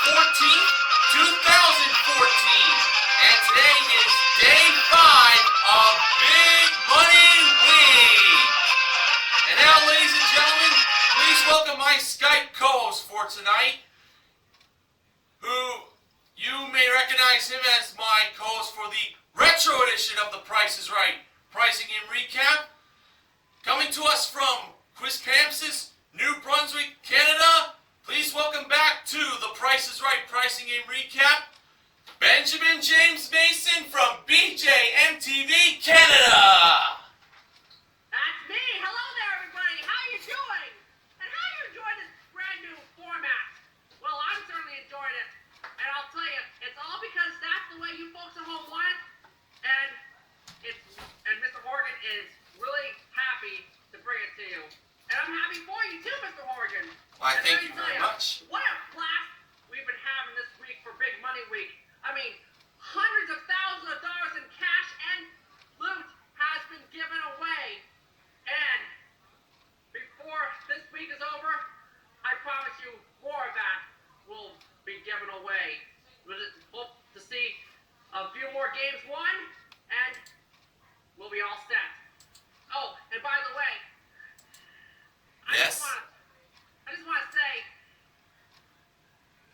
14th, 2014. And today is day 5 of Big Money Week. And now, ladies and gentlemen, please welcome my Skype co-host for tonight, who you may recognize him as my co-host for the retro edition of The Price is Right Pricing and Recap. Coming to us from Quispamsis, New Brunswick, Canada, please welcome back to The Price is Right Pricing and Recap, Benjamin James Mason from BJMTV Canada. That's me. Hello there, everybody. How you doing? And how you enjoying this brand new format? Well, I'm certainly enjoying it. And I'll tell you, it's all because that's the way you folks at home want it. And Mr. Horgan is really happy to bring it to you. And I'm happy for you too, Mr. Horgan. Well, I thank you very much. What a blast we've been having this week for Big Money Week. I mean, hundreds of thousands of dollars in cash and loot has been given away. And before this week is over, I promise you more of that will be given away. We'll just hope to see a few more games won, and we'll be all set. Oh, and by the way, I just want to say,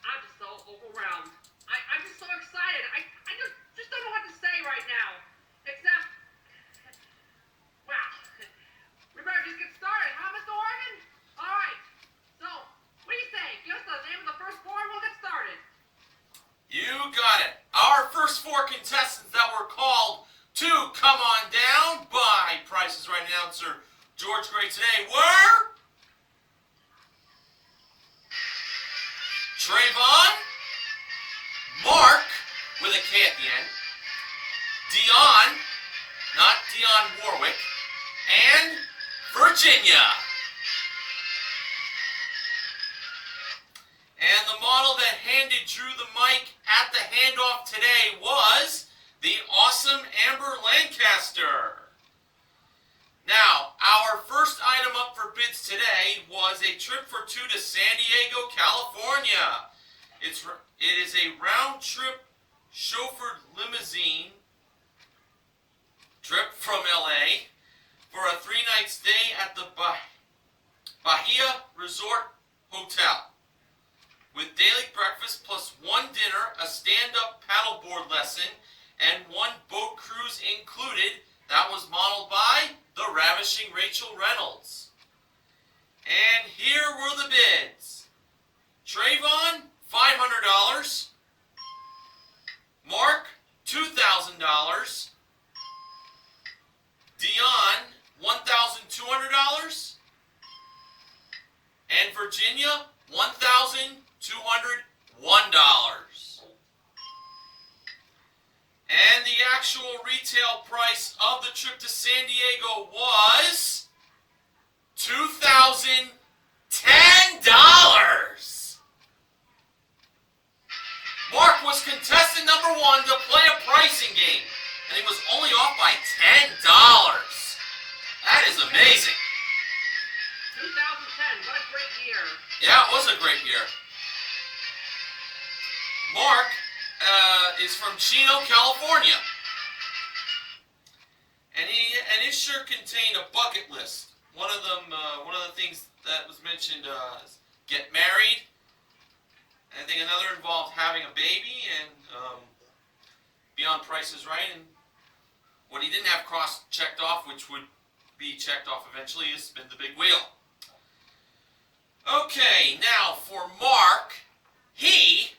I'm just so overwhelmed. I'm just so excited. I just don't know what to say right now. Except, well, we better just get started, huh, Mr. Horgan? All right. So, what do you say? Give us the name of the first four and we'll get started. You got it. Our first 4 contestants that were called to come on down by Price is Right announcer George Gray today were Trayvon, Mark, with a K at the end, Dion, not Dionne Warwick, and Virginia. And the model that handed Drew the mic at the handoff today was the awesome Amber Lancaster. Now, our first item up for bids today was a trip for 2 to San Diego, California. It is a round-trip chauffeured limousine trip from LA for a 3-night stay at the Bahia Resort Hotel, with daily breakfast plus 1 dinner, a stand-up paddleboard lesson, and 1 boat cruise included. That was modeled by the ravishing Rachel Reynolds. And here were the bids. Trayvon, $500. Mark, $2,000. Dion, $1,200. And Virginia, $1,201. And the actual retail price of the trip to San Diego was $2,010. Mark was contestant number 1 to play a pricing game, and he was only off by $10. That is amazing. 2010, what a great year. Yeah, it was a great year. Mark is from Chino, California. And his shirt contained a bucket list. One of the things that was mentioned is get married. I think another involved having a baby and be on Price is Right. And what he didn't have checked off, which would be checked off eventually, is spin the big wheel. Okay, now for Mark, he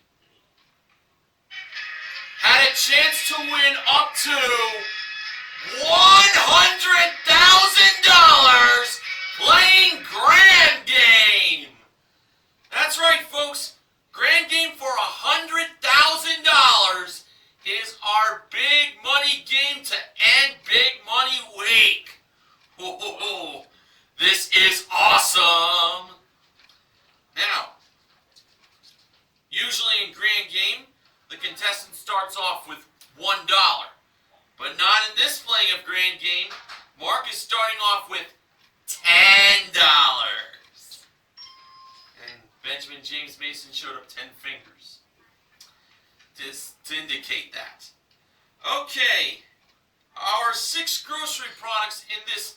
had a chance to win up to $100,000 playing Grand Game. That's right, folks. Grand Game for $100,000 is our big money game to end Big Money Week. Whoa, this is awesome. Now, usually in Grand Game, the contestant starts off with $1. But not in this playing of Grand Game. Mark is starting off with $10. And Benjamin James Mason showed up 10 fingers. to indicate that. Okay, our 6 grocery products in this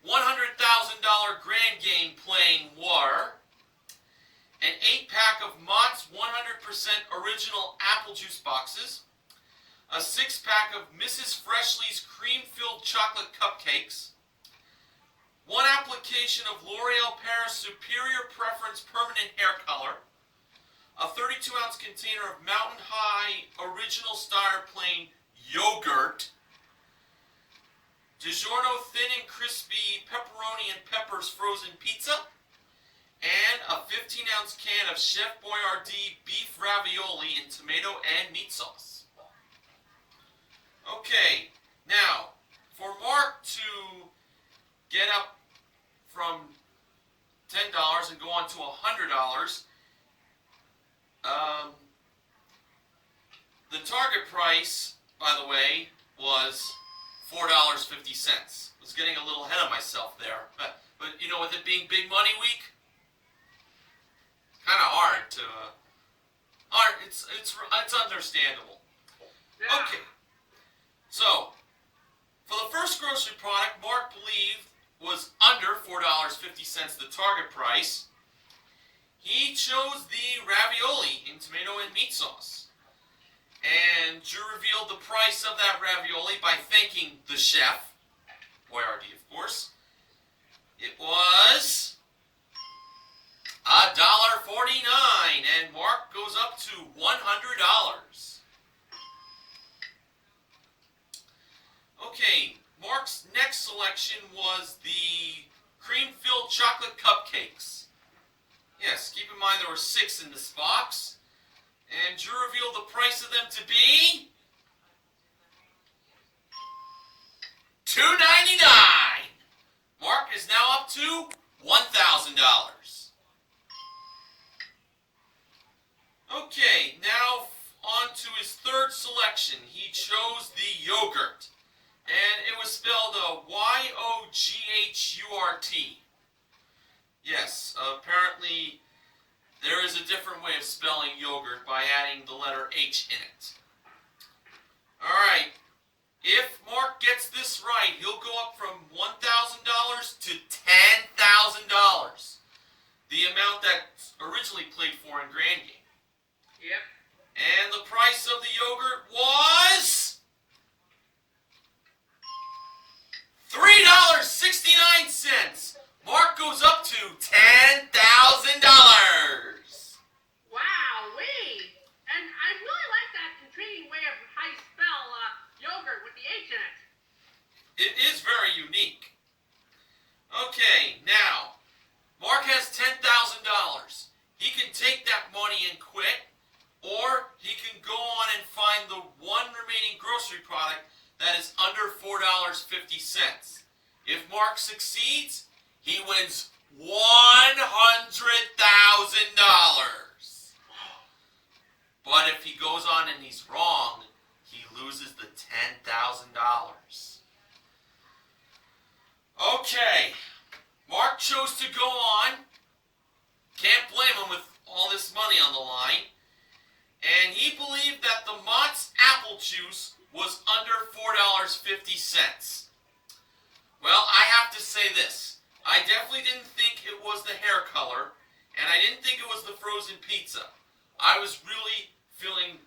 $100,000 grand game playing were an 8-pack of Mott's 100% original apple juice boxes, a 6-pack of Mrs. Freshley's cream-filled chocolate cupcakes, 1 application of L'Oreal Paris Superior Preference Permanent Hair Color, a 32-ounce container of Mountain High Original Star Plain Yogurt, DiGiorno Thin and Crispy Pepperoni and Peppers Frozen Pizza, and a 15-ounce can of Chef Boyardee Beef Ravioli in tomato and meat sauce. Okay, now, for Mark to get up from $10 and go on to $100, the target price, by the way, was $4.50. I was getting a little ahead of myself there, but you know, with it being Big Money Week, kind of hard to. It's understandable. Yeah. Okay, so for the first grocery product, Mark believed was under $4.50, the target price. He chose the ravioli in tomato and meat sauce. And Drew revealed the price of that ravioli by thanking the chef, Boyardee, of course. It was $1.49, and Mark goes up to $100. Okay, Mark's next selection was the cream-filled chocolate cupcakes. Yes, keep in mind there were 6 in this box. And Drew revealed the price of them to be $2.99. Mark is now up to $1,000. Okay, now on to his third selection. He chose the yogurt. And it was spelled Y-O-G-H-U-R-T. Yes, apparently there is a different way of spelling yogurt by adding the letter H in it. Alright, if Mark gets this right, he'll go up from $1,000 to $10,000. The amount that originally played for in Grand Game. Yep. And the price of the yogurt was $3.69. Mark goes up to $10,000. Wowee! And I really like that intriguing way of how you spell yogurt with the H in it. It is very unique. Okay, now, Mark has $10,000. He can take that money and quit, or he can go on and find the one remaining grocery product that is under $4.50. If Mark succeeds, he wins $100,000. But if he goes on and he's wrong, he loses the $10,000. Okay, Mark chose to go on. Can't blame him with all this money on the line. And he believed that the Mott's apple juice was under $4.50. Well, I have to say this. I definitely didn't think it was the hair color, and I didn't think it was the frozen pizza. I was really feeling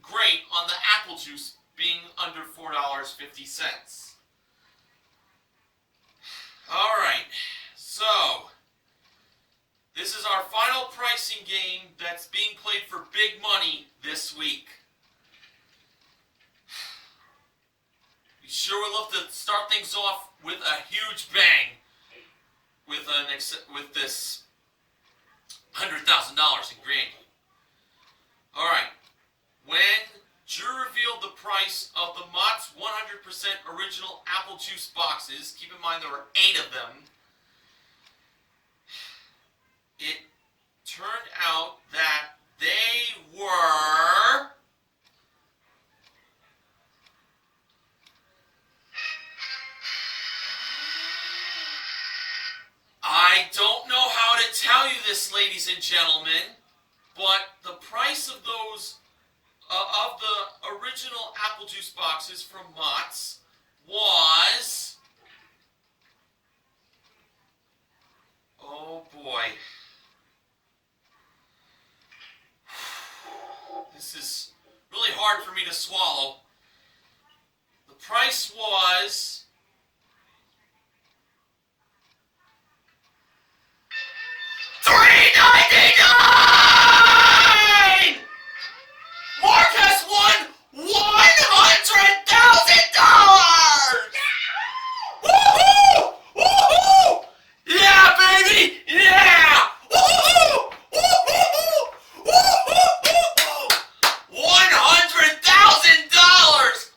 great on the apple juice being under $4.50. Alright, so this is our final pricing game that's being played for big money this week. Be sure we'll have to start things off with a huge bang with this $100,000 in Grand Game. Alright, when Drew revealed the price of the Mott's 100% original apple juice boxes, keep in mind there were 8 of them, it turned out that they were I don't know how to tell you this, ladies and gentlemen, but the price of those of the original apple juice boxes from Mott's was... Oh boy. This is really hard for me to swallow. The price was... $3.99! Mark has won $100,000! Woohoo! Woohoo! Yeah, baby! Yeah! Woohoo! Woohoo! Woohoo! $100,000!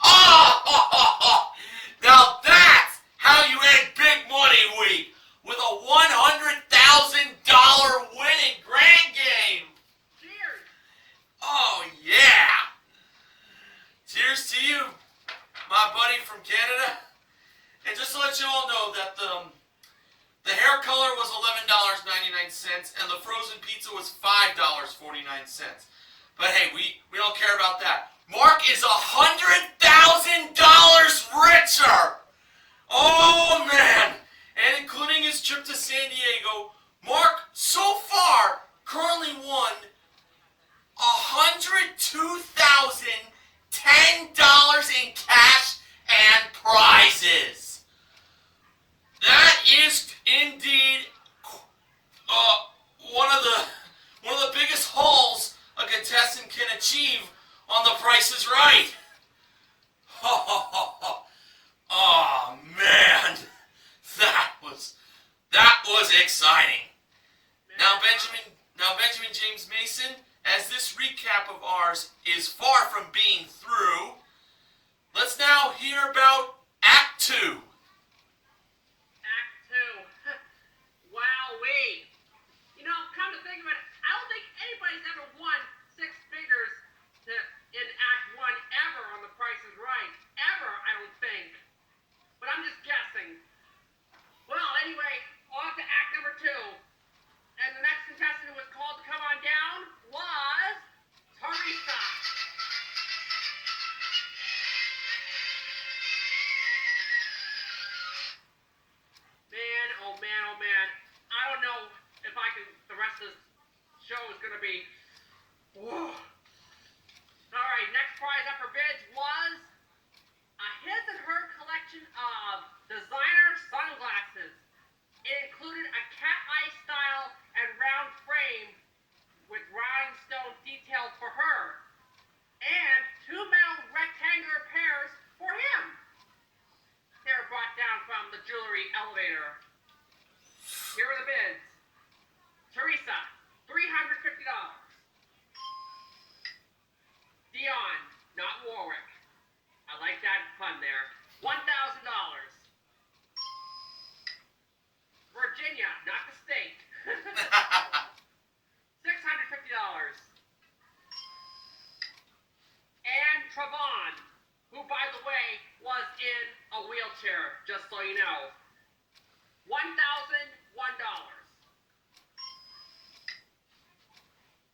Oh! Now that's how you end Big Money Week, with a $100,000 winning grand game. Cheers! Oh yeah! Cheers to you, my buddy from Canada. And just to let you all know that the hair color was $11.99 and the frozen pizza was $5.49. But hey, we don't care about that. Mark is $100,000 richer! Oh man! And including his trip to San Diego, Mark so far currently won $102,010 in cash and prizes. That is indeed one of the biggest hauls a contestant can achieve on The Price is Right. Oh man, that was exciting. Now Benjamin James Mason, as this recap of ours is far from being through, let's now hear about Act 2. Act 2. Wowee. You know, come to think of it, I don't think anybody's ever won six figures in Act 1 ever on The Price is Right. Ever, I don't think. But I'm just guessing. Well, anyway, on to Act number 2. And the next contestant who was called to come on down was Teresa. Man, oh man, oh man. I don't know if I can, the rest of this show is going to be... Whoa. Alright, next prize up for bids was a his and her collection of designer sunglasses. It included a cat eye style and round frame with rhinestone details for her, and 2 metal rectangular pairs for him. They were brought down from the jewelry elevator. Here are the bids. Teresa, $350. Dion, not Warwick. I like that pun there. $1,000. Virginia, not the state. $650. And Travon, who, by the way, was in a wheelchair, just so you know. $1,001.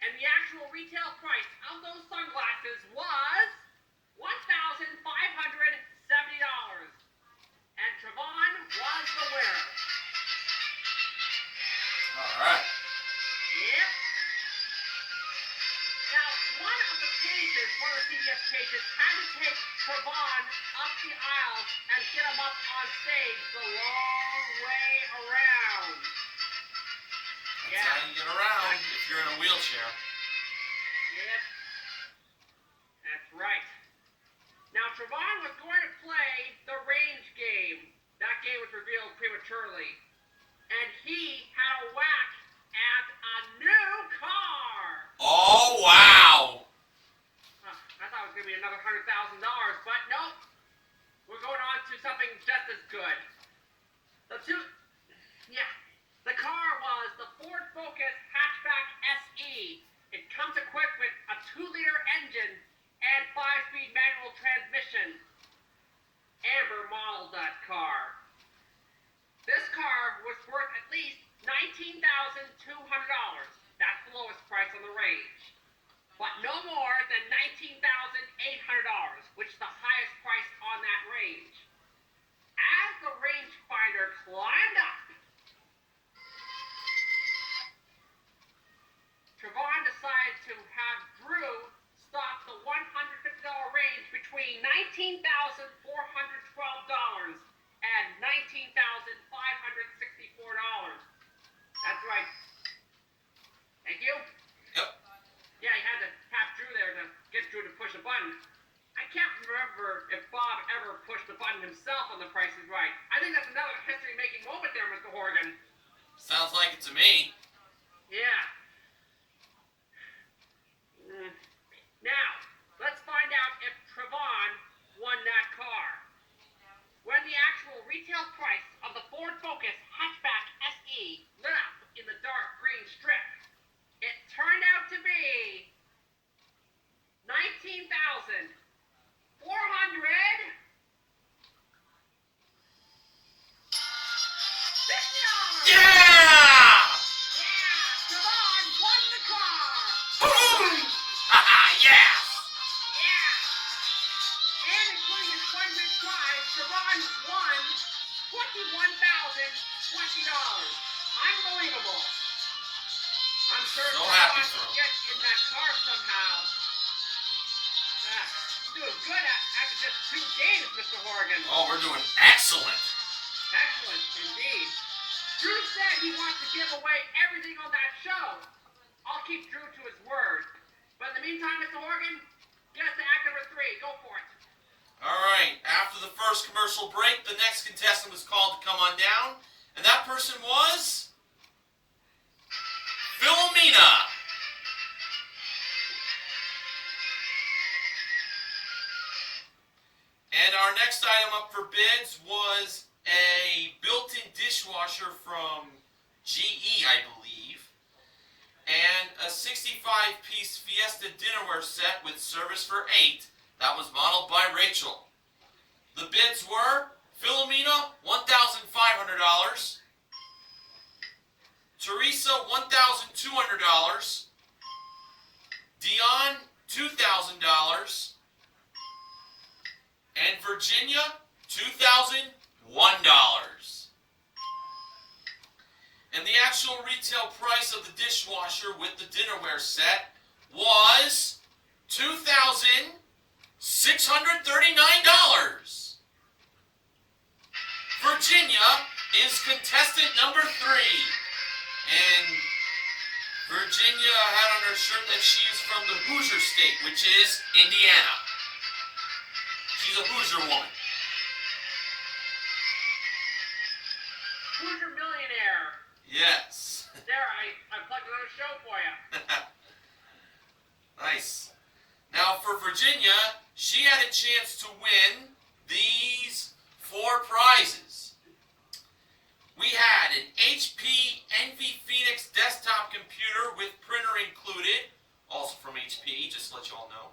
And the actual retail price of those sunglasses was $1,570. And Travon was the winner. Alright. Yep. Now, one of the pages, one of the CBS pages, had to take Travon up the aisle and get him up on stage the long way around. That's how you get around if you're in a wheelchair. Yep. That's right. Now, Travon was going to play the range game. That game was revealed prematurely. And he had a whack at a new car. Oh, wow. I thought it was going to be another $100,000, but nope. We're going on to something just as good. The car was the Ford Focus Hatchback SE. It comes equipped with a 2-liter engine and 5-speed manual transmission. Amber modeled that car. This car was worth at least $19,200. That's the lowest price on the range. But no more between $19,412 and $19,564. That's right. Thank you. Yep. Yeah, you had to tap Drew there to get Drew to push a button. I can't remember if Bob ever pushed the button himself on The Price is Right. I think that's another history-making moment there, Mr. Horgan. Sounds like it to me. Yeah. Now, let's find out if Trevon won that car. When the actual retail price of the Ford Focus Hatchback SE lit up in the dark green strip, it turned out to be $19,400. Yeah! Yeah, Trevon won the car. Boom! Haha, yes! Yeah. And including his one big prize, Trevon won $21,020. Unbelievable. I'm sure So happy Trevon for will him. get in that car somehow. Doing good after just 2 games, Mr. Horgan. Oh, we're doing excellent. Excellent, indeed. Drew said he wants to give away everything on that show. I'll keep Drew to his word. But in the meantime, Mr. Horgan, get us to act number 3. Go for it. All right, after the first commercial break, the next contestant was called to come on down, and that person was Philomena. And our next item up for bids was a built-in dishwasher from GE, I believe, and a 65-piece Fiesta dinnerware set with service for 8 that was modeled by Rachel. The bids were Philomena, $1,500, Teresa, $1,200, Dion, $2,000, and Virginia, $2,001. And the actual retail price of the dishwasher with the dinnerware set was $2,639. Virginia is contestant number 3. And Virginia had on her shirt that she is from the Hoosier State, which is Indiana. She's a Hoosier woman. Hoosier millionaire. Yes. There, I plugged another show for you. Nice. Now for Virginia, she had a chance to win these 4 prizes. We had an HP Envy Phoenix desktop computer with printer included, also from HP, just to let you all know.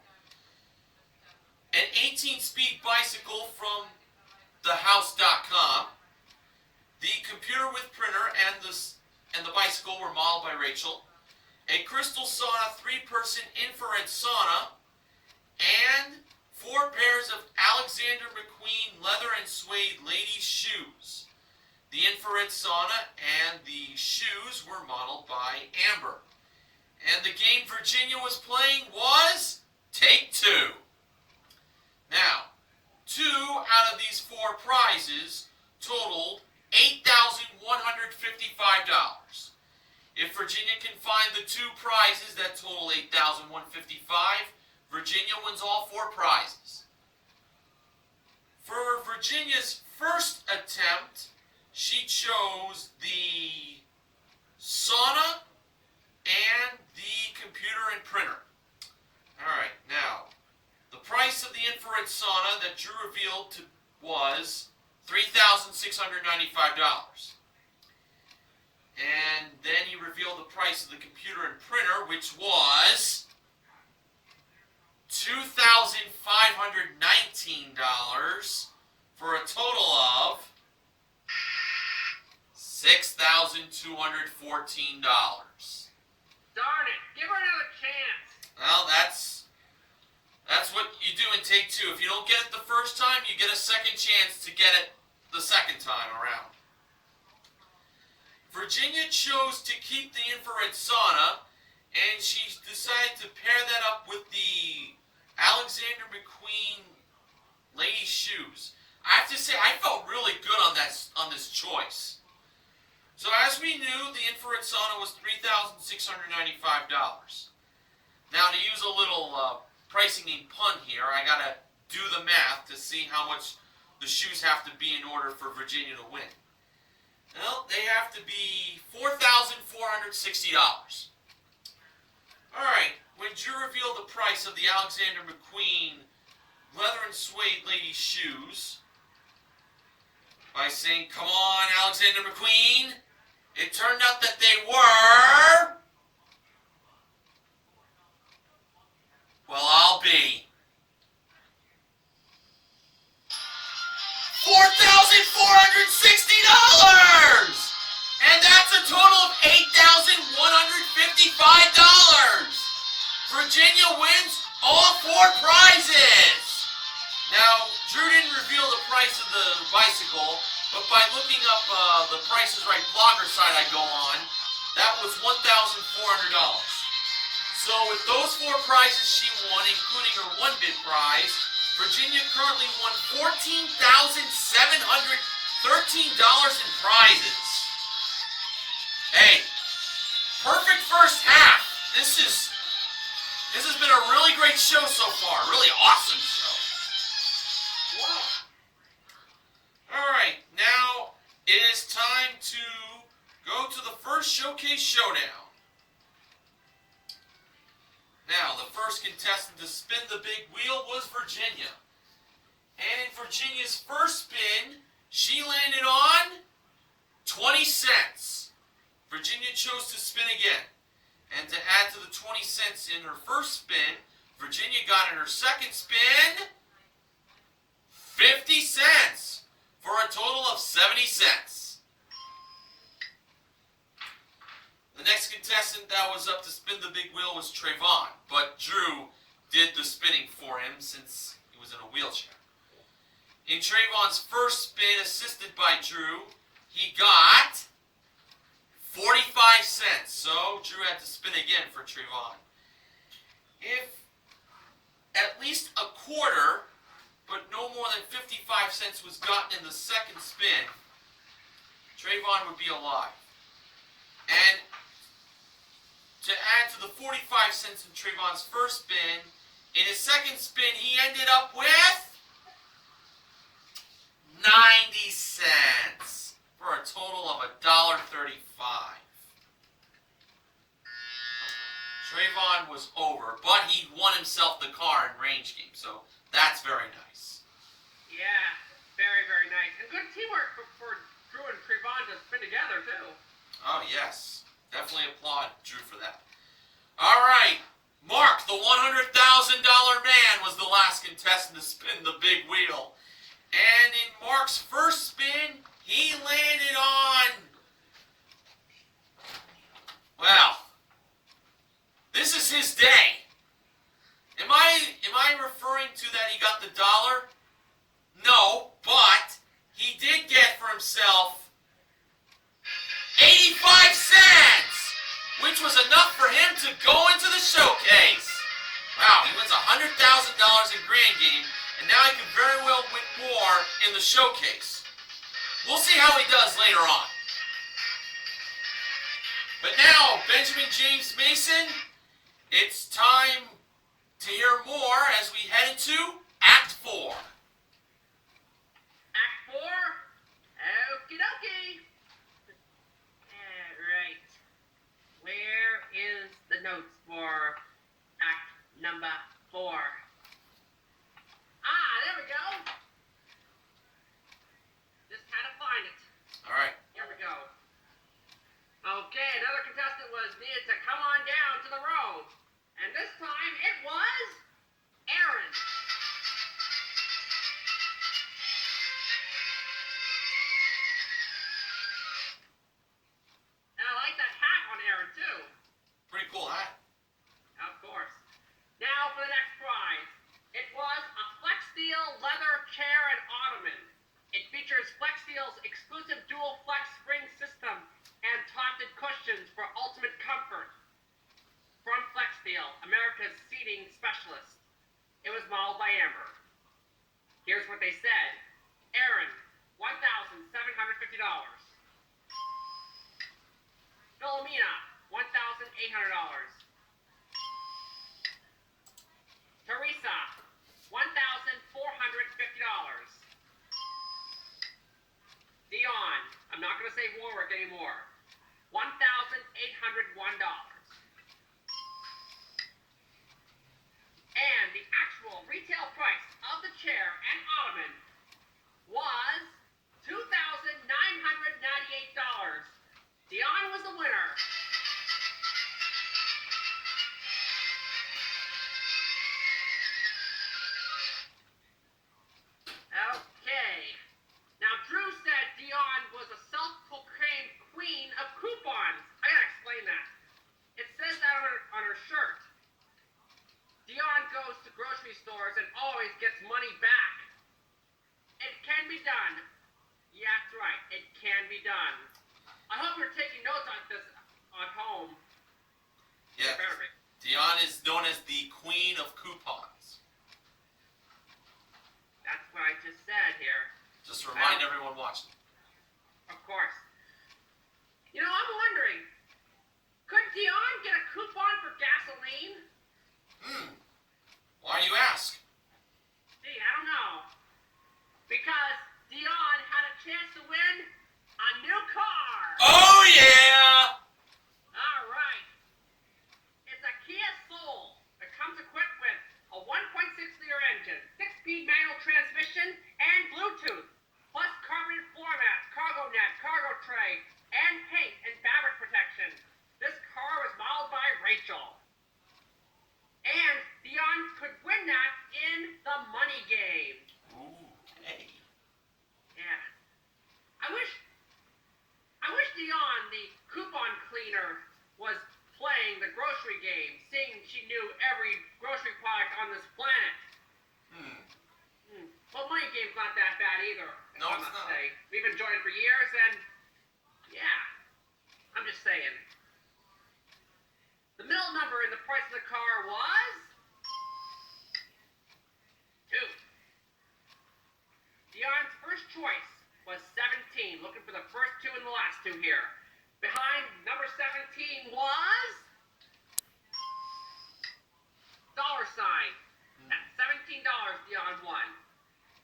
An 18-speed bicycle from thehouse.com. The computer with printer and the bicycle were modeled by Rachel. A Crystal Sauna 3-person infrared sauna. And 4 pairs of Alexander McQueen leather and suede ladies' shoes. The infrared sauna and the shoes were modeled by Amber. And the game Virginia was playing was Take 2. Now, 2 out of these 4 prizes totaled $8,155. If Virginia can find the 2 prizes that total $8,155, Virginia wins all 4 prizes. For Virginia's first attempt, she chose the sauna and the computer and printer. Alright, now, the price of the infrared sauna that Drew revealed was $3,695. And then he revealed the price of the computer and printer, which was $2,519 for a total of $6,214. Darn it. Give her another chance. Well, that's what you do in Take 2. If you don't get it the first time, you get a second chance to get it the second time around. Virginia chose to keep the infrared sauna, and she decided to pair that up with the Alexander McQueen ladies shoes. I have to say, I felt really good on this choice. So as we knew, the infrared sauna was $3,695. Now to use a little pricing and pun here, I gotta do the math to see how much the shoes have to be in order for Virginia to win. Well, they have to be $4,460. Alright, when Drew revealed the price of the Alexander McQueen leather and suede ladies shoes by saying, "Come on, Alexander McQueen," it turned out that they were, well, I'll be $4,460! And that's a total of $8,155! Virginia wins all 4 prizes! Now, Drew didn't reveal the price of the bicycle, but by looking up the Price is Right blogger site I go on, that was $1,400. So with those 4 prizes she won, including her 1-bid prize, Virginia currently won $14,713 in prizes. Hey, perfect first half. This has been a really great show so far. Really awesome show. Wow. Alright, now it is time to go to the first showcase showdown. Now, the first contestant to spin the big wheel was Virginia. And in Virginia's first spin, she landed on 20 cents. Virginia chose to spin again. And to add to the 20 cents in her first spin, Virginia got in her second spin 50 cents for a total of 70 cents. The next contestant that was up to spin the big wheel was Trayvon, but Drew did the spinning for him since he was in a wheelchair. In Trayvon's first spin, assisted by Drew, he got 45 cents, so Drew had to spin again for Trayvon. If at least a quarter, but no more than 55 cents was gotten in the second spin, Trayvon would be alive. And to add to the 45 cents in Trayvon's first spin, in his second spin he ended up with 90 cents for a total of $1.35. Trayvon was over, but he won himself the car in range game, so that's very nice. Yeah, very, very nice. And good teamwork for Drew and Trayvon to spin together, too. Oh, yes. Definitely applaud Drew for that. All right. Mark, the $100,000 man, was the last contestant to spin the big wheel. And in Mark's first spin, he landed on, well, this is his day. Am I referring to that he got the dollar? No, but he did get for himself 85 cents, which was enough for him to go into the showcase. Wow, he wins $100,000 in Grand Game, and now he could very well win more in the showcase. We'll see how he does later on. But now, Benjamin James Mason, it's time to hear more as we head into Act 4. Act 4? Okie dokie. Right. Where is the notes for Act number 4? Ah, there we go. Just had to find it. All right. Here we go. Okay, another contestant was needed to come on down to the road. And this time it was Aaron. And I like that hat on Aaron too. Pretty cool hat. Of course. Now for the next prize. It was a Flex Steel leather chair and ottoman. It features Flex Steel's exclusive dual flex spring system and tufted cushions for ultimate comfort. From Flex Steel, America's seating specialist. It was what they said. Aaron, $1,750. Philomena, $1,800. Teresa, $1,450. Dion, I'm not going to say Warwick anymore, $1,801. And the actual retail price of the chair and ottoman was $2,998. Dion was the winner. Okay. Now, Drew said Dion was a self-proclaimed queen of coupons. I gotta explain that. It says that on her shirt. Dion goes to grocery stores and always gets money back. It can be done. Yeah, that's right. It can be done. I hope you're taking notes on this at home. Yeah. Dion is known as the queen of coupons. That's what I just said here. Just to remind everyone watching. Of course. You know, I'm wondering, could Dion get a coupon for gasoline? Why do you ask? Gee, I don't know. Because Dion had a chance to win a new car. Oh, yeah! All right. It's a Kia Soul. It comes equipped with a 1.6-liter engine, 6-speed manual transmission, and Bluetooth, plus carbonated floor mats, cargo net, cargo tray, and paint and fabric protection. This car was modeled by Rachel. And Dion could win that in the money game. Ooh, hey. Yeah. I wish Dion, the coupon cleaner, was playing the grocery game, seeing she knew every grocery product on this planet. Well, money game's not that bad either. No, it's not. Say. We've enjoyed it for years, and yeah, I'm just saying. The middle number in the price of the car was 2. Dion's first choice was 17. Looking for the first 2 and the last 2 here. Behind number 17 was dollar sign. At $17, Dion won.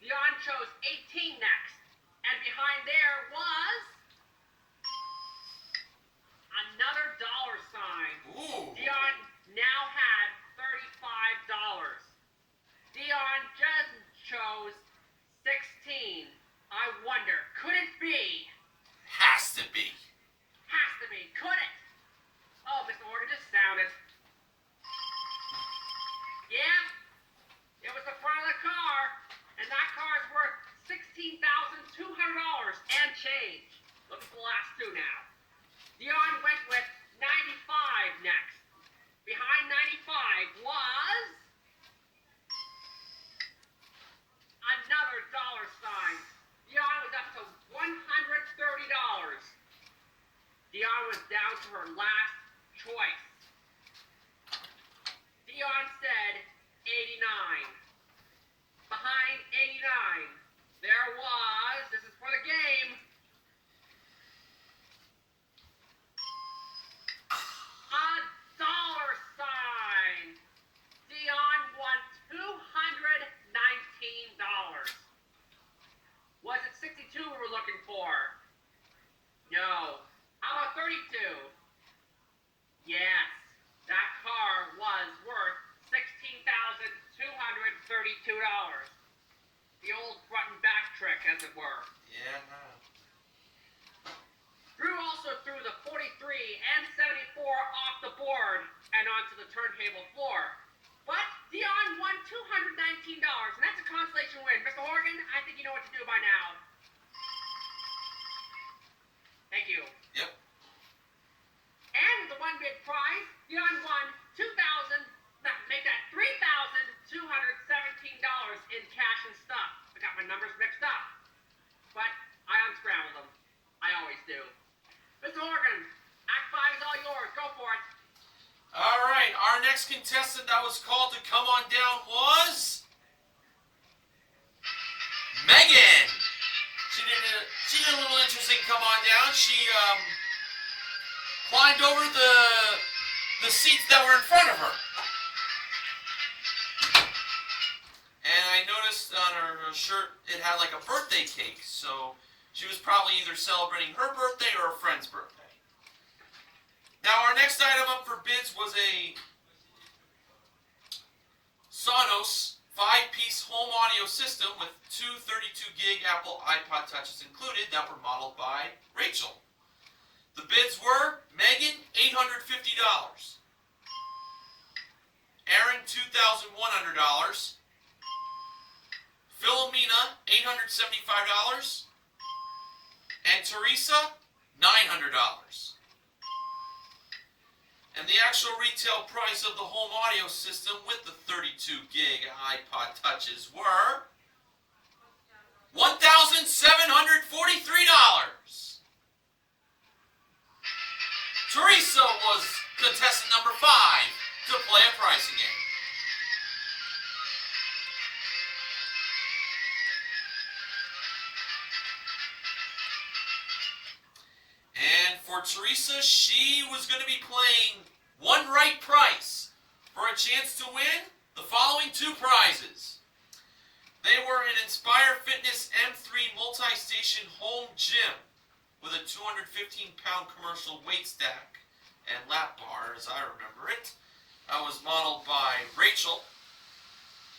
Dion chose 18 next. And behind there was another dollar sign. Ooh. Dion now had $35. Dion just chose 16. I wonder, could it be? Has to be. Has to be. Could it? Oh, Mr. Morgan just sounded. Yeah, it was the front of the car, and that car is worth $16,200 and change. Looking for the last 2 now. Dion went with 95 next. Behind 95 was another dollar sign. Dion was up to $130. Dion was down to her last choice. Dion said 89. Behind 89, there was, this is for the game, a dollar sign. Dion won $219. Was it 62 we were looking for? No. How about 32? Yes. That car was worth $16,232. The old front and back trick, as it were. Yeah. Drew also threw the 43 and 74 off the board and onto the turntable floor. But Dion won $219, and that's a consolation win. Mr. Horgan, I think you know what to do by now. Thank you. Yep. And the one big prize, Dion won $3,217 in cash and stuff. I got my numbers mixed up, but I unscrambled them. I always do. Mr. Horgan, Act 5 is all yours. Go for it. All right, our next contestant that was called to come on down was she climbed over the seats that were in front of her. And I noticed on her shirt it had like a birthday cake, so she was probably either celebrating her birthday or a friend's birthday. Now our next item up for bids was a Sonos 5-piece home audio system with two 32-gig Apple iPod Touches included that were modeled by Rachel. The bids were Megan, $850. Aaron, $2,100. Philomena, $875. And Teresa, $900. And the actual retail price of the home audio system with the 32-gig iPod Touches were $1,743. Teresa was contestant number 5 to play a pricing game. And for Teresa, she was going to be playing one right price for a chance to win the following 2 prizes. They were an Inspire Fitness M3 multi-station home gym with a 215-pound commercial weight stack and lap bar, as I remember it. That was modeled by Rachel.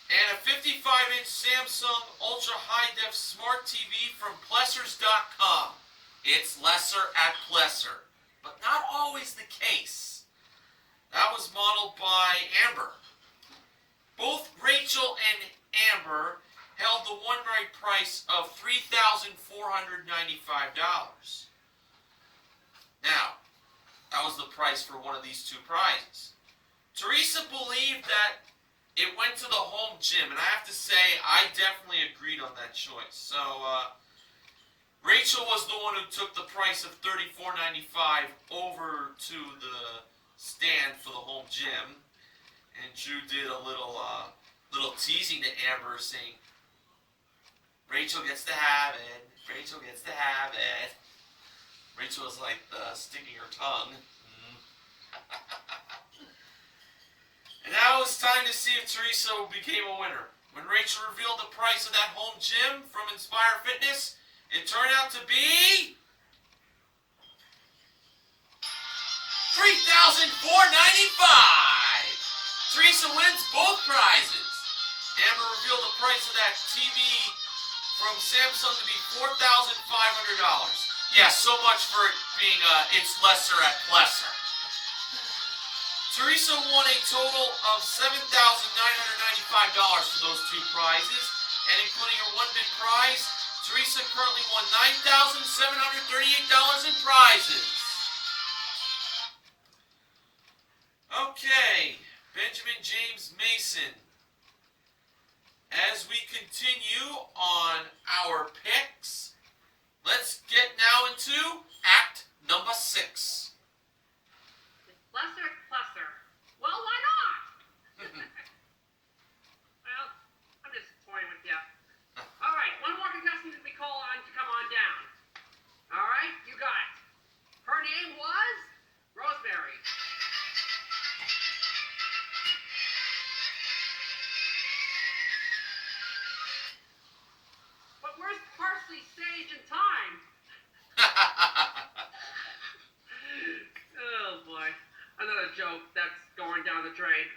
And a 55-inch Samsung Ultra High Def Smart TV from Plessers.com. It's lesser at Plesser, but not always the case. That was modeled by Amber. Both Rachel and Amber held the one right price of $3,495. Now, that was the price for one of these 2 prizes. Teresa believed that it went to the home gym, and I have to say, I definitely agreed on that choice. So, Rachel was the one who took the price of $34.95 over to the stand for the home gym, and Drew did a little teasing to Amber, saying, "Rachel gets to have it. Rachel gets to have it." Rachel was like sticking her tongue. And now it was time to see if Teresa became a winner. When Rachel revealed the price of that home gym from Inspire Fitness, it turned out to be $3,495. Teresa wins both prizes. Amber revealed the price of that TV from Samsung to be $4,500. Yeah, so much for it being it's lesser at Plesser. Teresa won a total of $7,995 for those 2 prizes, and including her one bid prize, Teresa currently won $9,738 in prizes. Okay, Benjamin James Mason. As we continue on our picks, let's get now into Act number 6. Lesser Plesser. Well, why not? Well, I'm just toying with you. All right, one more contestant that we call on to come on down. All right, you got it. Her name was Rosemary. But where's parsley, sage, and thyme? Oh boy, another joke that's going down the drain.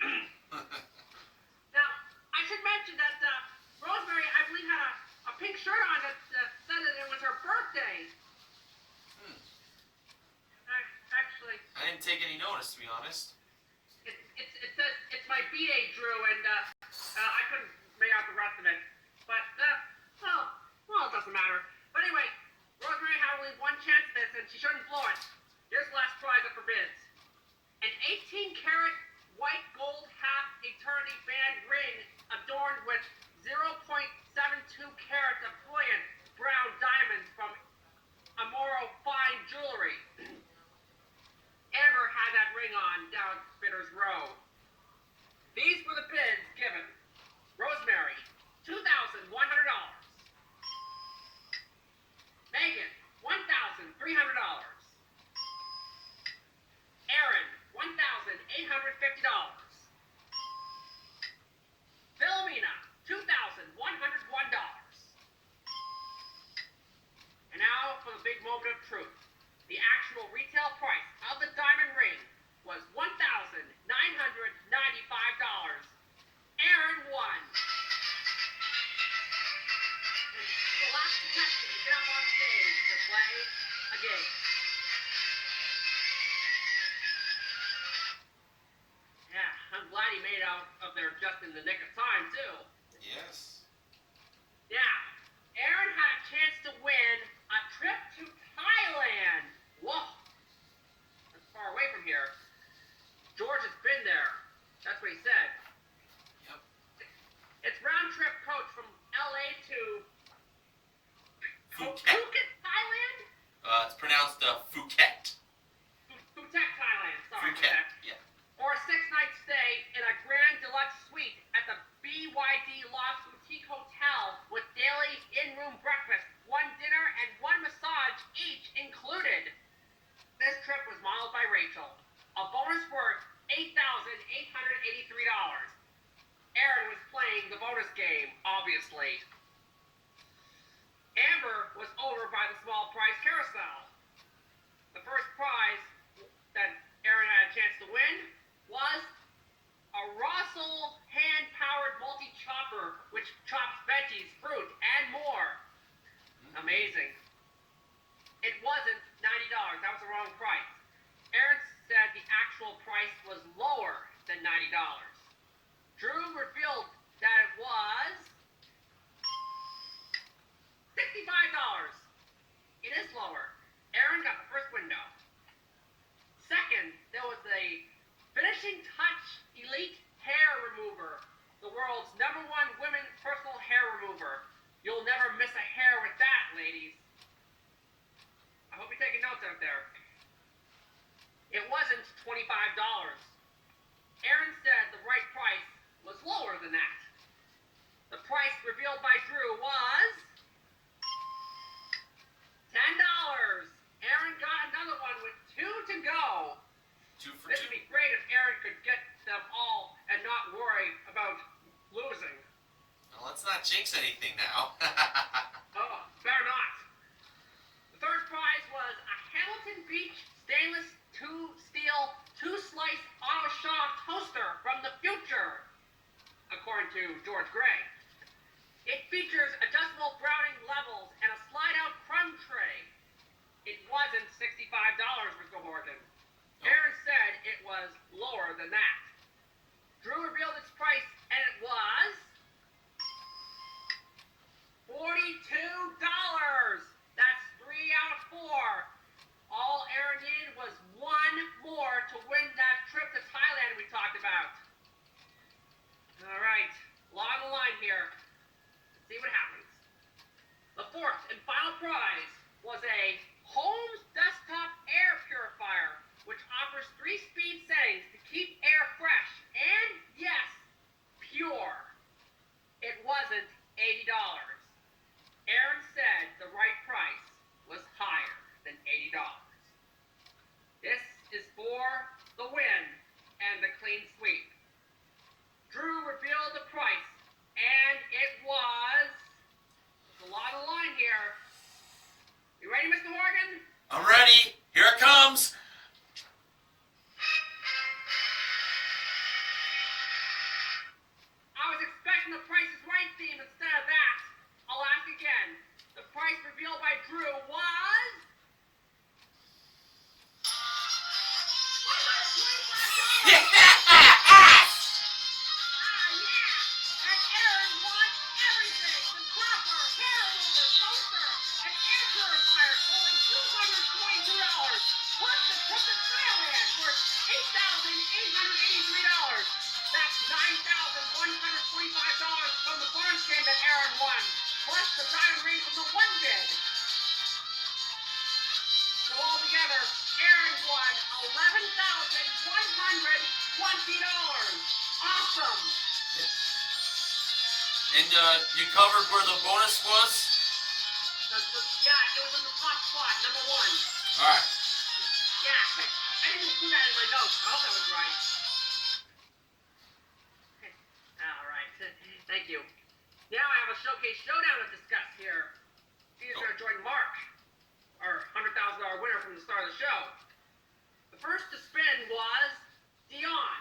Now, I should mention that Rosemary, I believe, had a pink shirt on that said that it was her birthday. Actually, I didn't take any notice, to be honest. it says it's my BA, Drew, and I couldn't make out the rest of it. But well, it doesn't matter. But anyway, Rosemary had only one chance at this, and she shouldn't blow it. Here's the last prize up for bids. An 18-karat white gold half eternity band ring adorned with 0.72 carats of brilliant brown diamonds from Amoro Fine Jewelry. Amber had that ring on down Spitter's Row. These were the bids given. Rosemary asking to get up on stage to play a gig. Yeah, I'm glad he made out of there just in the nick of time, too. Yes. Yeah, Aaron had a chance to win a trip to Thailand. Whoa, that's far away from here. George has been there. That's what he said. Yep. It's round trip coach from LA to Phuket. Phuket, Thailand? It's pronounced Phuket. Phuket, Thailand. Sorry. Phuket. Yeah. Or a 6-night stay in a grand deluxe suite at the BYD Loft Boutique Hotel with daily in-room breakfast, 1 dinner, and 1 massage each included. This trip was modeled by Rachel. A bonus worth $8,883. Aaron was playing the bonus game, obviously. Amber was over by the small prize carousel. The first prize that Aaron had a chance to win was a Russell hand-powered multi-chopper, which chops veggies, fruit, and more. Amazing. It wasn't $90. That was the wrong price. Aaron said the actual price was lower than $90. Drew revealed that it was $65. It is lower. Aaron got the first window. Second, there was a Finishing Touch Elite Hair Remover, the world's #1 women's personal hair remover. You'll never miss a hair with that, ladies. I hope you're taking notes out there. It wasn't $25. Aaron said the right price was lower than that. The price revealed by Drew was $10. Aaron got another one with 2 to go. 2 for This 2. would be great if Aaron could get them all and not worry about losing. Well, let's not jinx anything now. Oh, better not. The third prize was a Hamilton Beach stainless steel 2-slice auto-shaw toaster from the future, according to George Gray. It features adjustable browning levels and a slide-out crumb tray. It wasn't $65, Mr. Horgan. Aaron said it was lower than that. Drew revealed its price, and it was $42. That's 3 out of 4. All Aaron needed was 1 more to win that trip to Thailand we talked about. All right, along the line here. Let's see what happens. The fourth and final prize was a Holmes desktop air purifier, which offers 3-speed settings to keep air fresh and, yes, pure. It wasn't $80. Aaron said the right price was higher than $80. This is for the win and the clean sweep. Drew revealed the price, and it was... There's a lot of line here. You ready, Mr. Horgan? I'm ready. Here it comes. I was expecting the Price is Right theme instead of that. I'll ask again. The price revealed by Drew was... $125! Yeah! Yeah! And Aaron won everything! The cropper, hair remover, toaster, and air purifier totaling $222, plus the trip to Thailand worth $8,883. That's $9,125 from the bonus game that Aaron won, plus the diamond ring from the one bid. So altogether, Aaron won $11,120. Awesome! And you covered where the bonus was? Yeah, it was in the top spot, number 1. All right. Yeah, I didn't include that in my notes. I hope that was right. All right, thank you. Now I have a showcase showdown to discuss here. He's going to join Mark, our $100,000 winner from the start of the show. The first to spin was Dion,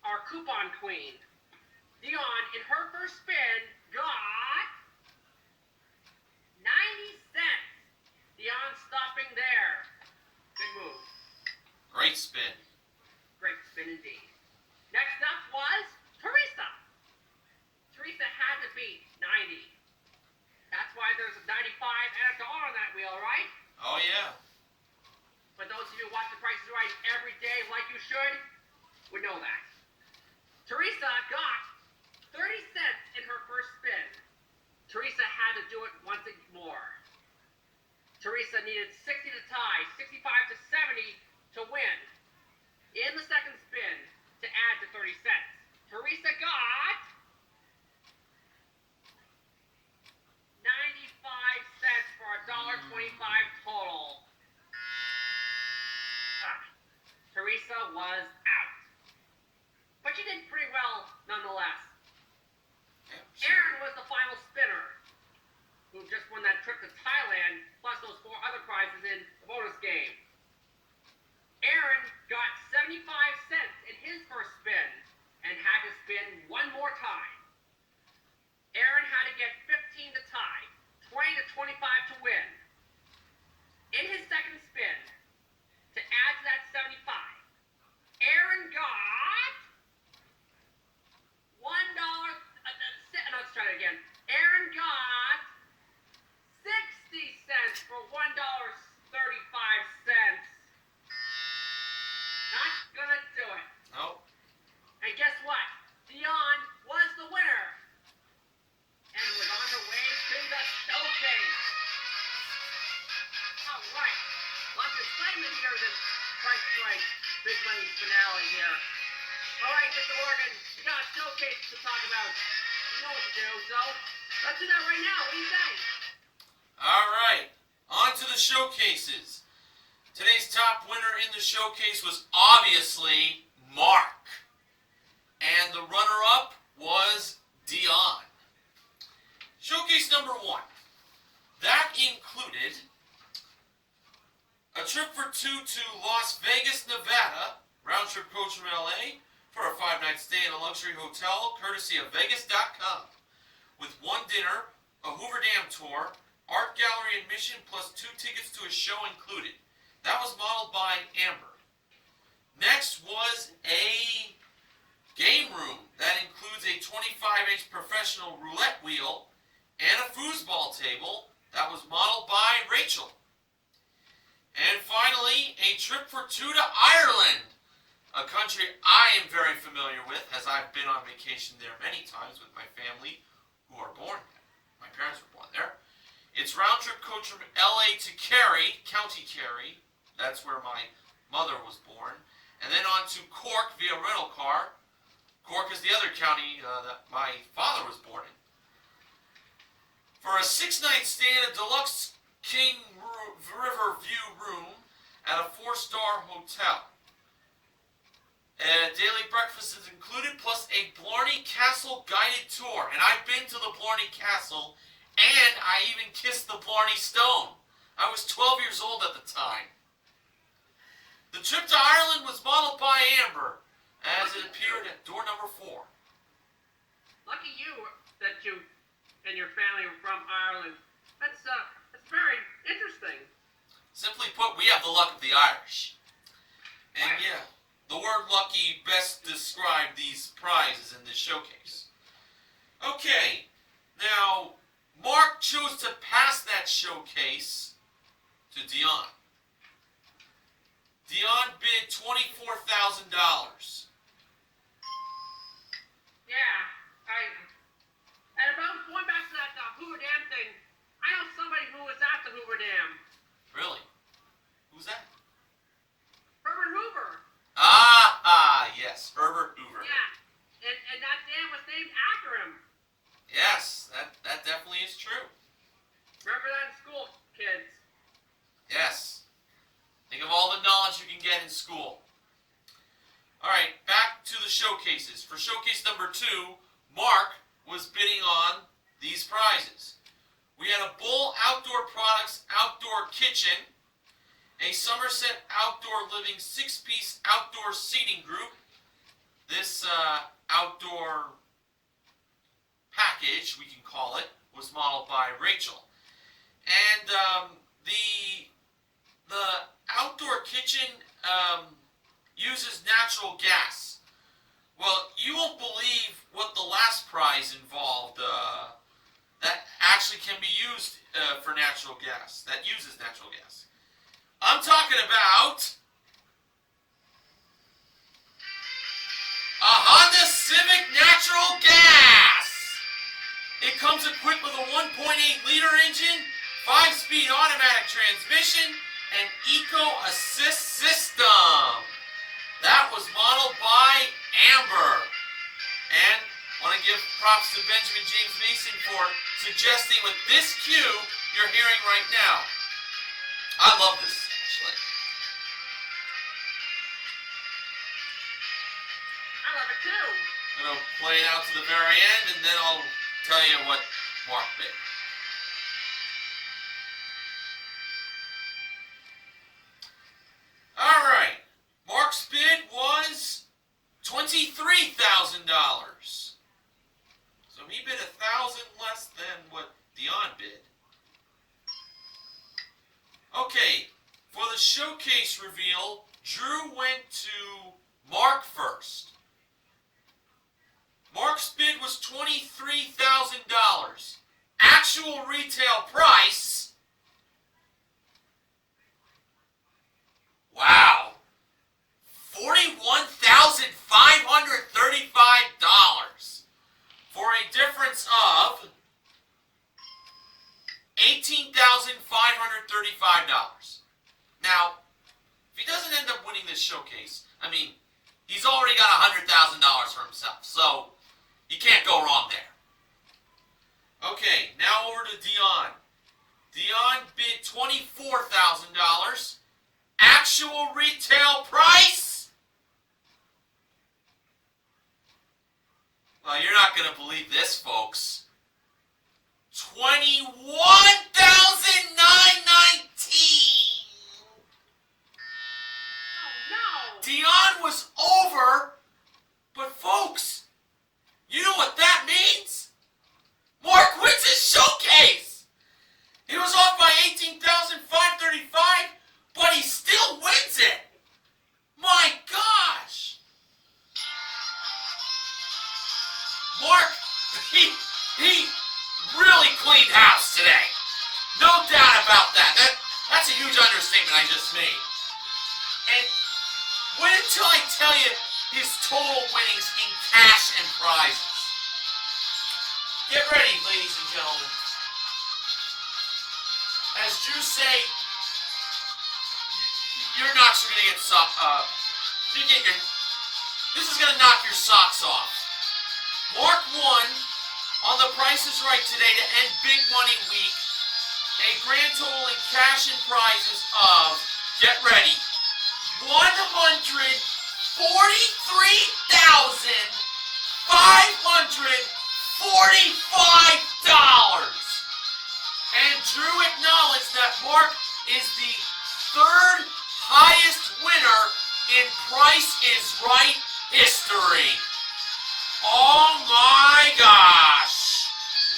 our coupon queen. Dion, in her first spin, got $97. watch The Price is Right every day like you should would know that. Teresa got 30 cents in her first spin. Teresa had to do it once more. Teresa needed 60 to tie, 65 to 70 to win. In the second spin to add to 30 cents. Teresa got 95 cents for $1.25 total. Teresa was out. But she did pretty well nonetheless. Aaron was the final spinner, who just won that trip to Thailand, plus those 4 other prizes in the bonus game. Aaron got 75 cents in his first spin and had to spin one more time. Aaron had to get 15 to tie, 20 to 25 to win. In his second spin, to add to that 75, Aaron got $1. Let's try it again. Aaron got 60 cents for $1.35. Not gonna do it. Nope. And guess what? Dion was the winner and was on her way to the showcase. All right. Lots of excitement here in this Price is Right Big Money finale here. All right, Mr. Morgan, we got a showcase to talk about. You know what to do, so let's do that right now. What do you say? All right. On to the showcases. Today's top winner in the showcase was obviously Mark. And the runner-up was Dion. Showcase number 1. That included a trip for 2 to Las Vegas, Nevada, round-trip coach from LA, for a 5-night stay in a luxury hotel, courtesy of Vegas.com, with 1 dinner, a Hoover Dam tour, art gallery admission, plus 2 tickets to a show included. That was modeled by Amber. Next was a game room that includes a 25-inch professional roulette wheel and a foosball table that was modeled by Rachel. And finally, a trip for 2 to Ireland, a country I am very familiar with, as I've been on vacation there many times with my family who are born there. My parents were born there. It's round-trip coach from LA to Kerry, County Kerry. That's where my mother was born. And then on to Cork via rental car. Cork is the other county that my father was born in. For a 6-night stay in a deluxe King River View room at a 4-star hotel. Daily breakfast is included, plus a Blarney Castle guided tour. And I've been to the Blarney Castle, and I even kissed the Blarney Stone. I was 12 years old at the time. The trip to Ireland was modeled by Amber, as it appeared at door number 4. Lucky you that you and your family are from Ireland. That's very interesting. Simply put, we have the luck of the Irish. And yeah, the word lucky best described these prizes in this showcase. Okay, now, Mark chose to pass that showcase to Dion. Dion bid $24,000. Yeah, and about going back to that Hoover Dam thing, I know somebody who was at the Hoover Dam. Really? Who's that? Herbert Hoover. Yes, Herbert Hoover. Yeah, and that dam was named after him. Yes, that definitely is true. Remember that in school, kids. Yes. Think of all the knowledge you can get in school. Alright, back to the showcases. For showcase number 2, Mark was bidding on these prizes. We had a Bull Outdoor Products outdoor kitchen, a Somerset Outdoor Living 6-piece outdoor seating group. This outdoor package, we can call it, was modeled by Rachel. And the outdoor kitchen uses natural gas. Well, you won't believe what the last prize involved that actually can be used for natural gas, that uses natural gas. I'm talking about a Honda Civic Natural Gas. It comes equipped with a 1.8-liter engine, 5-speed automatic transmission, and Eco Assist system. That was modeled by Amber. And I want to give props to Benjamin James Mason for suggesting with this cue you're hearing right now. I love this, actually. I love it too. I'm going to play it out to the very end, and then I'll tell you what Mark bid. All right. Mark's bid was $23,000. So he bid $1,000 less than what Dion bid. Okay, for the showcase reveal, Drew went to Mark first. Mark's bid was $23,000. Actual retail price, wow, $41,535 for a difference of $18,535. Now, if he doesn't end up winning this showcase, I mean, he's already got $100,000 for himself, so you can't go wrong there. Okay, now over to Dion. Dion bid $24,000. Actual retail price? Well, you're not going to believe this, folks. $21,919. Oh no! Dion was over, but folks, you know what that means? Mark wins his showcase. He was off by $18,535, but he still wins it. My gosh. Mark, he really cleaned house today. No doubt about that. That's a huge understatement I just made. And wait until I tell you his total winnings in cash and prizes. Get ready, ladies and gentlemen. As Drew say, your knocks are gonna get this is gonna knock your socks off. Mark won on The Price is Right today to end Big Money Week a grand total in cash and prizes of, get ready, $103,545. And Drew acknowledged that Mark is the third highest winner in Price is Right history. Oh my gosh.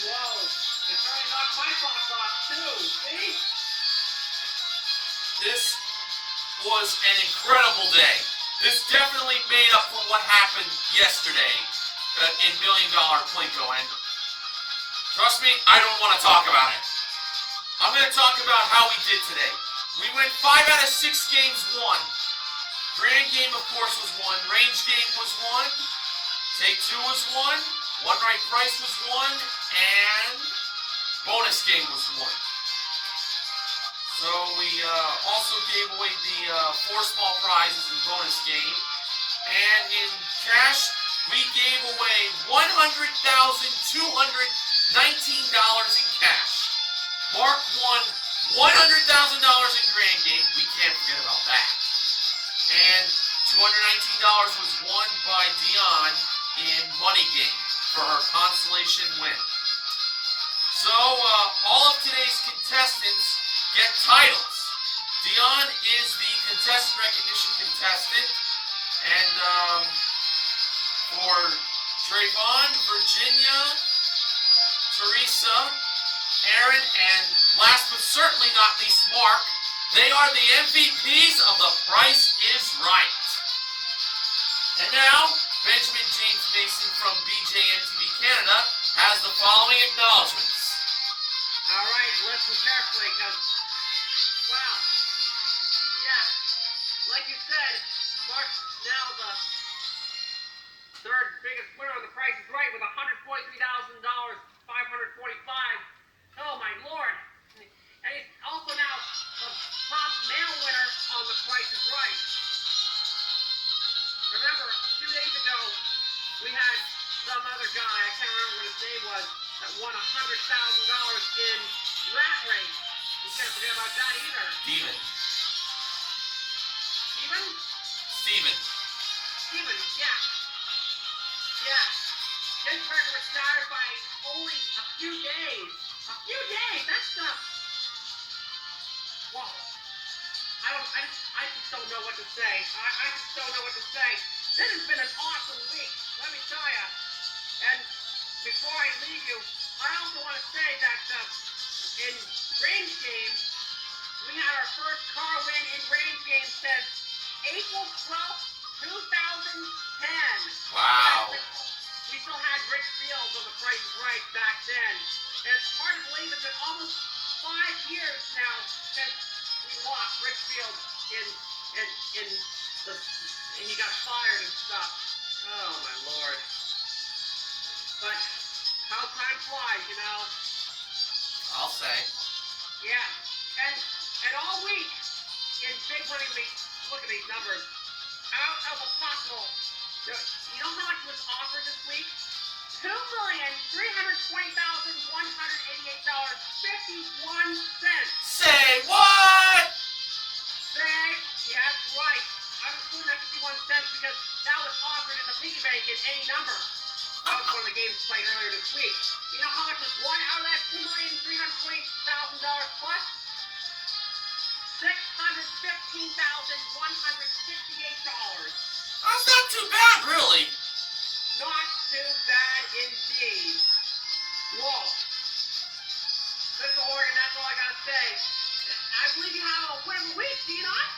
Whoa, it's trying to knock my socks off too, see? This was an incredible day. This definitely made up for what happened yesterday in $1 Million Plinko. And trust me, I don't want to talk about it. I'm going to talk about how we did today. We went 5 out of 6 games won. Grand game, of course, was won. Range game was won. Take 2 was won. One right price was won. And bonus game was won. So we also gave away the 4 small prizes in bonus game. And in cash, we gave away $100,219 in cash. Mark won $100,000 in grand game. We can't forget about that. And $219 was won by Dion in money game for her consolation win. So all of today's contestants get titles. Dion is the contestant recognition contestant, and for Trayvon, Virginia, Teresa, Aaron, and last but certainly not least Mark, they are the MVPs of The Price is Right. And now, Benjamin James Mason from BJMTV Canada has the following acknowledgements. All right, listen carefully, because, wow, yeah, like you said, Mark's now the third biggest winner of the Price is Right with $143,545. Oh my Lord! And he's also now the top male winner on the Price is Right. Remember, a few days ago, we had some other guy, I can't remember what his name was, that won $100,000 in rat race. We can't forget about that either. Steven. Steven? Steven. Steven, yeah. Yeah. His record was shattered by only a few days. A few days? That's the... Whoa. I just don't know what to say. I just don't know what to say. This has been an awesome week, let me tell you. And before I leave you, I also want to say that in range games, we had our first car win in range games since April 12th, 2010. Wow. We still had Rich Fields on the Price is Right back then. And it's hard to believe it's been almost 5 years now since we lost Rich Fields and he got fired and stuff. Oh my Lord. But how time flies, you know. I'll say. Yeah. And all week in Big Money Week, look at these numbers. Out of a possible, you know how much was offered this week? $2,320,188.51. Say what? Yeah, that's right. I'm including that 51 cents because that was offered in the piggy bank in any number. That was one of the games played earlier this week. You know how much was won out of that $2,320,000 plus? $615,168. That's not too bad, really. Not too bad indeed. Whoa. Mr. Oregon, that's all I gotta say. I believe you have a win of the week, do you not?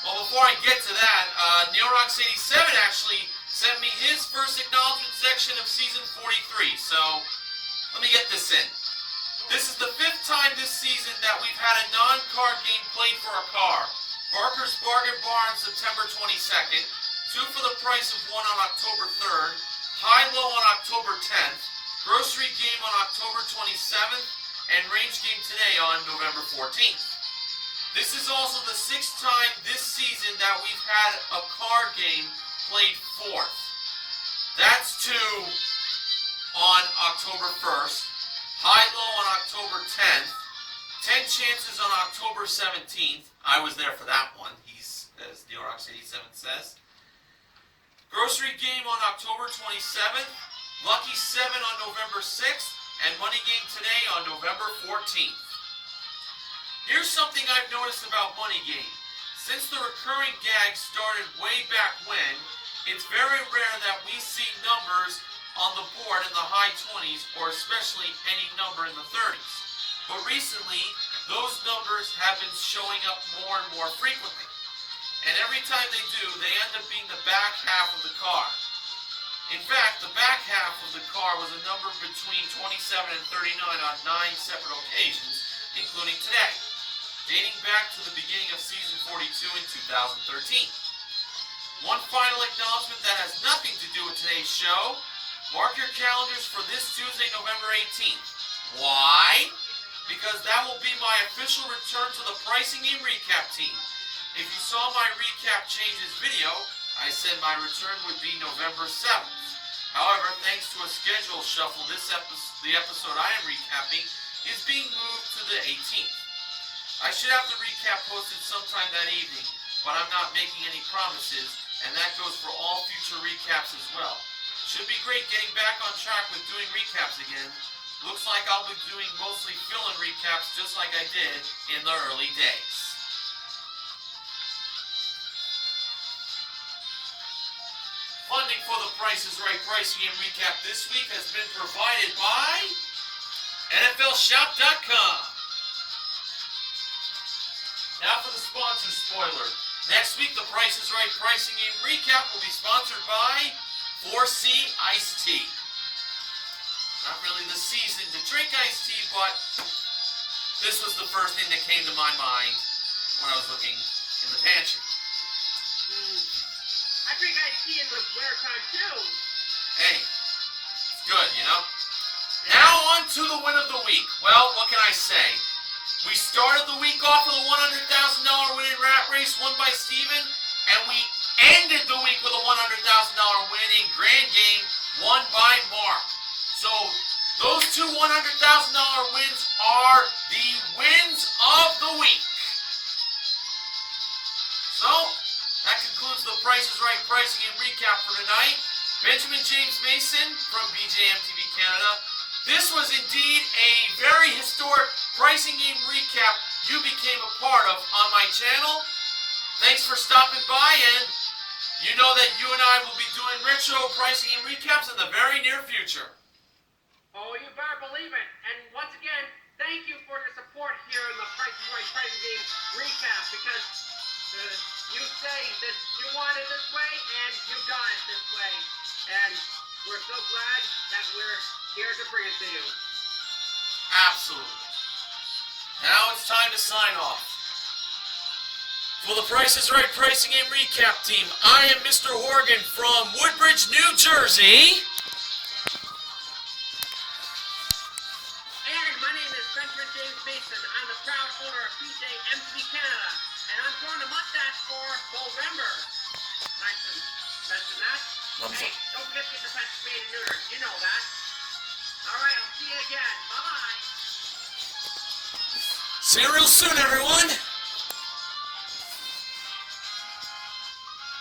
Well, before I get to that, Neil Rocks 87 actually sent me his first acknowledgement section of season 43. So, let me get this in. This is the 5th time this season that we've had a non-card game played for a car. Barker's Bargain Bar on September 22nd, 2 for the price of 1 on October 3rd, High-Low on October 10th, Grocery Game on October 27th, and Range Game today on November 14th. This is also the 6th time this season that we've had a card game played 4th. That's 2 on October 1st, High-Low on October 10th, 10 Chances on October 17th. I was there for that one, as Neil Rocks 87 says. Grocery Game on October 27th, Lucky 7 on November 6th, and Money Game today on November 14th. Here's something I've noticed about Money Game. Since the recurring gag started way back when, it's very rare that we see numbers on the board in the high 20s, or especially any number in the 30s. But recently, those numbers have been showing up more and more frequently. And every time they do, they end up being the back half of the card. In fact, the back half of the car was a number between 27 and 39 on 9 separate occasions, including today, dating back to the beginning of season 42 in 2013. One final acknowledgement that has nothing to do with today's show. Mark your calendars for this Tuesday, November 18th. Why? Because that will be my official return to the Pricing Game Recap team. If you saw my recap changes video, I said my return would be November 7th. However, thanks to a schedule shuffle, the episode I am recapping is being moved to the 18th. I should have the recap posted sometime that evening, but I'm not making any promises, and that goes for all future recaps as well. Should be great getting back on track with doing recaps again. Looks like I'll be doing mostly fill-in recaps just like I did in the early days. Funding for the Price is Right Pricing Game Recap this week has been provided by NFLShop.com. Now for the sponsor spoiler. Next week, the Price is Right Pricing Game Recap will be sponsored by 4C Iced Tea. Not really the season to drink iced tea, but this was the first thing that came to my mind when I was looking in the pantry. I drink iced tea in the winter time too. Hey, it's good, you know? Now on to the win of the week. Well, what can I say? We started the week off with a $100,000 win in Rat Race won by Steven, and we ended the week with a $100,000 win in Grand Game won by Mark. So those two $100,000 wins are the wins of the week. So that concludes the Price is Right pricing and recap for tonight. Benjamin James Mason from BJM TV Canada. This was indeed a very historic pricing game recap you became a part of on my channel. Thanks for stopping by, and you know that you and I will be doing retro pricing and recaps in the very near future. Oh, you better believe it. And once again, thank you for your support here in the Price is Right pricing game recap, because you say that you want it this way, and you got it this way. And we're so glad that we're here to bring it to you. Absolutely. Now it's time to sign off. For the Price is Right pricing and recap team, I am Mr. Horgan from Woodbridge, New Jersey. And my name is Benjamin James Mason. I'm the proud owner of BJM TV Canada. And I'm growing a mustache for November. I should mention that. Hey, don't forget to get the pets spayed and neutered. You know that. Alright, I'll see you again. Bye-bye. See you real soon, everyone.